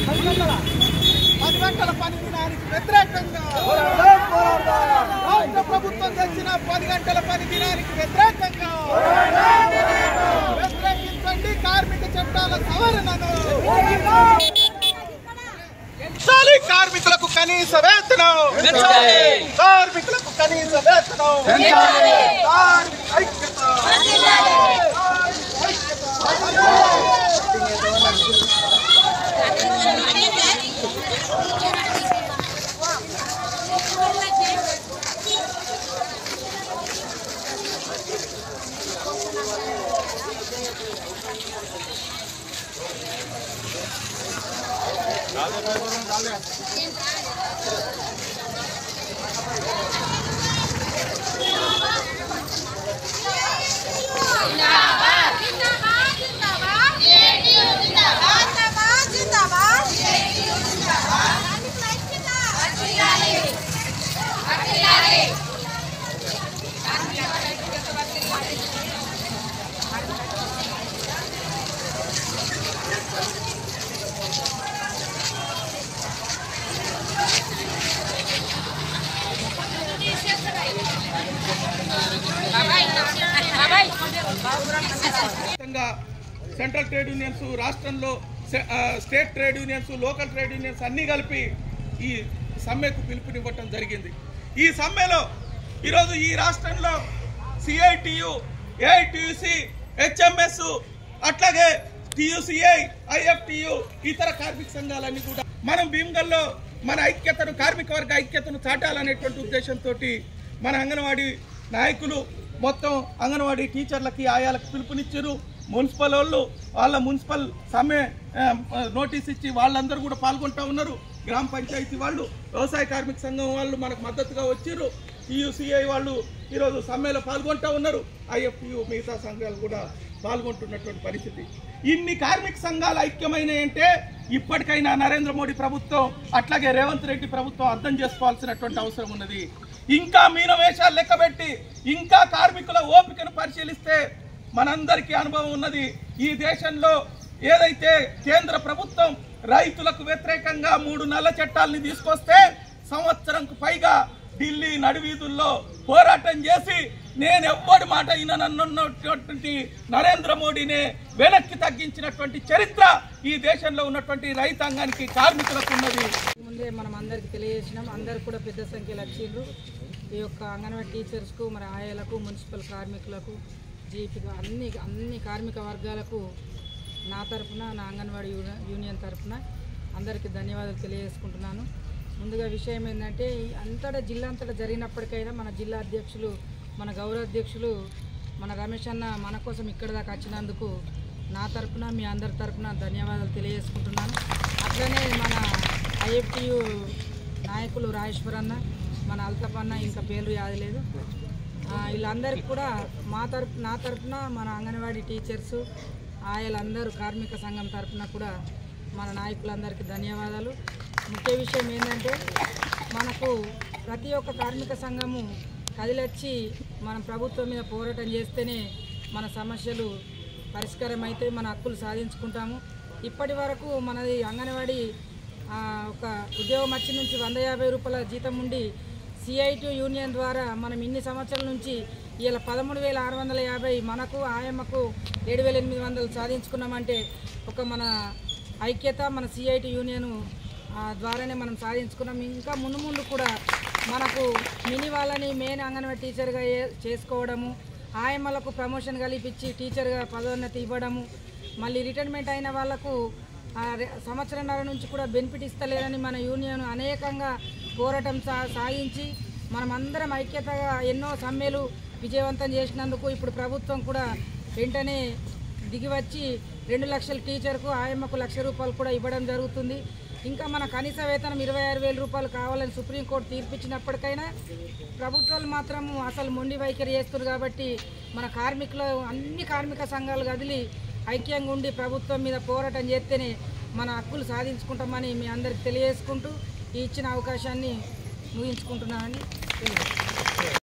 10 గంటల పని దినానికి వ్యతిరేకంగా రాష్ట్ర ప్రభుత్వం తెచ్చిన 10 గంటల పని దినానికి వ్యతిరేకంగా వ్యతిరేకించండి కార్మిక చట్టాల సవరణను. కార్మికులకు కనీస వేతనం, కార్మికులకు కనీస వేతనం, ఐక్యత సెంట్రల్ ట్రేడ్ యూనియన్స్, రాష్ట్రంలో state trade unions, local trade unions అన్నీ కలిపి ఈ సమ్మెకు పిలుపునివ్వటం జరిగింది. ఈ సమ్మెలో ఈరోజు ఈ రాష్ట్రంలో సిఐటియు, ఏఐటియుసి, హెచ్ఎంఎస్, అట్లాగే టియుసిఐ, ఐఎఫ్టియు, ఇతర కార్మిక సంఘాలన్నీ కూడా మనం భీమ్గల్లో మన ఐక్యతను, కార్మిక వర్గ ఐక్యతను చాటాలనేటువంటి ఉద్దేశంతో మన అంగన్వాడీ నాయకులు మొత్తం అంగన్వాడీ టీచర్లకి, ఆయాలకు పిలుపునిచ్చారు. మున్సిపల్ వాళ్ళు వాళ్ళ మున్సిపల్ సమ్మె నోటీస్ ఇచ్చి వాళ్ళందరూ కూడా పాల్గొంటూ ఉన్నారు. గ్రామ పంచాయతీ వాళ్ళు, వ్యవసాయ కార్మిక సంఘం వాళ్ళు మనకు మద్దతుగా వచ్చారు. టీయూసీఐ వాళ్ళు ఈరోజు సమ్మెలో పాల్గొంటూ ఉన్నారు. ఐఎఫ్టియు, మిగతా సంఘాలు కూడా పాల్గొంటున్నటువంటి పరిస్థితి. ఇన్ని కార్మిక సంఘాలు ఐక్యమైనాయంటే ఇప్పటికైనా నరేంద్ర మోడీ ప్రభుత్వం, అట్లాగే రేవంత్ రెడ్డి ప్రభుత్వం అర్థం చేసుకోవాల్సినటువంటి అవసరం ఉన్నది. ఇంకా మీనవేషాలు లెక్కబెట్టి ఇంకా కార్మికుల ఓపికను పరిశీలిస్తే మనందరికీ అనుభవం ఉన్నది. ఈ దేశంలో ఏదైతే కేంద్ర ప్రభుత్వం రైతులకు వ్యతిరేకంగా 3 నల్ల చట్టాలని తీసుకొస్తే సంవత్సరంకు పైగా ఢిల్లీ నడివీధుల్లో పోరాటం చేసి నేను ఎవ్వడి మాట ఈయనన్నటువంటి నరేంద్ర మోడీనే వెనక్కి తగ్గించినటువంటి చరిత్ర ఈ దేశంలో ఉన్నటువంటి రైతాంగానికి, కార్మికులకు ఉన్నది. ముందే మనం అందరికి తెలియజేసినాం. అందరు కూడా పెద్ద సంఖ్యలో వచ్చిండ్రు. ఈ యొక్క అంగన్వాడీ టీచర్స్కు, మరి ఆయాలకు, మున్సిపల్ కార్మికులకు, జీపీకు, అన్ని కార్మిక వర్గాలకు నా తరఫున, నా అంగన్వాడీ యూనియన్ తరఫున అందరికీ ధన్యవాదాలు తెలియజేసుకుంటున్నాను. ముందుగా విషయం ఏంటంటే, అంతటా జిల్లా అంతటా జరిగినప్పటికైనా మన జిల్లా అధ్యక్షులు, మన గౌరవ అధ్యక్షులు మన రమేష్ అన్న మన కోసం ఇక్కడ దాకా వచ్చినందుకు నా తరఫున, మీ అందరి తరఫున ధన్యవాదాలు తెలియజేసుకుంటున్నాను. అట్లనే మన ఐఎఫ్టియు నాయకులు రాజేశ్వర్ అన్న, మన అల్తఫ్ అన్న, ఇంకా పేర్లు యాదలేదు, వీళ్ళందరికీ కూడా నా తరఫున, మన అంగన్వాడీ టీచర్సు, ఆయలందరూ కార్మిక సంఘం తరఫున కూడా మన నాయకులందరికీ ధన్యవాదాలు. ముఖ్య విషయం ఏంటంటే, మనకు ప్రతి ఒక్క కార్మిక సంఘము కదిలొచ్చి మన ప్రభుత్వం మీద పోరాటం చేస్తేనే మన సమస్యలు పరిష్కారం అయితే మన హక్కులు సాధించుకుంటాము. ఇప్పటి వరకు మనది అంగన్వాడీ ఒక ఉద్యోగం వచ్చి నుంచి 150 రూపాయల జీతం ఉండి సిఐటి యూనియన్ ద్వారా మనం ఇన్ని సంవత్సరాల నుంచి ఇలా 13,650 మనకు, ఆయమ్మకు 7,800 సాధించుకున్నామంటే ఒక మన ఐక్యత, మన సిఐటి యూనియన్ ద్వారానే మనం సాధించుకున్నాం. ఇంకా ముందు కూడా మనకు మినీ వాళ్ళని మెయిన్ అంగన్వాడీ టీచర్గా చేసుకోవడము, ఆయమ్మలకు ప్రమోషన్ కల్పించి టీచర్గా పదోన్నతి ఇవ్వడము, మళ్ళీ రిటైర్మెంట్ అయిన వాళ్లకు సంవత్సరంన్నర నుంచి కూడా బెనిఫిట్ ఇస్తలేదని మన యూనియన్ అనేకంగా పోరాటం సాగించి మనమందరం ఐక్యతగా ఎన్నో సమ్మెలు విజయవంతం చేసినందుకు ఇప్పుడు ప్రభుత్వం కూడా వెంటనే దిగివచ్చి 2 లక్షల టీచర్కు, ఆయమ్మకు 1,00,000 రూపాయలు కూడా ఇవ్వడం జరుగుతుంది. ఇంకా మన కనీస వేతనం 26,000 రూపాయలు కావాలని సుప్రీంకోర్టు తీర్పిచ్చినప్పటికైనా ప్రభుత్వాలు మాత్రం అసలు మొండి వైఖరి చేస్తున్నారు. కాబట్టి మన కార్మికులు, అన్ని కార్మిక సంఘాలు కదిలి ఐక్యంగా ఉండి ప్రభుత్వం మీద పోరాటం చేస్తేనే మన హక్కులు సాధించుకుంటామని మీ అందరికి తెలియజేసుకుంటూ ఈ ఇచ్చిన అవకాశాన్ని ముగించుకుంటున్నానని తెలియజేస్తున్నాను.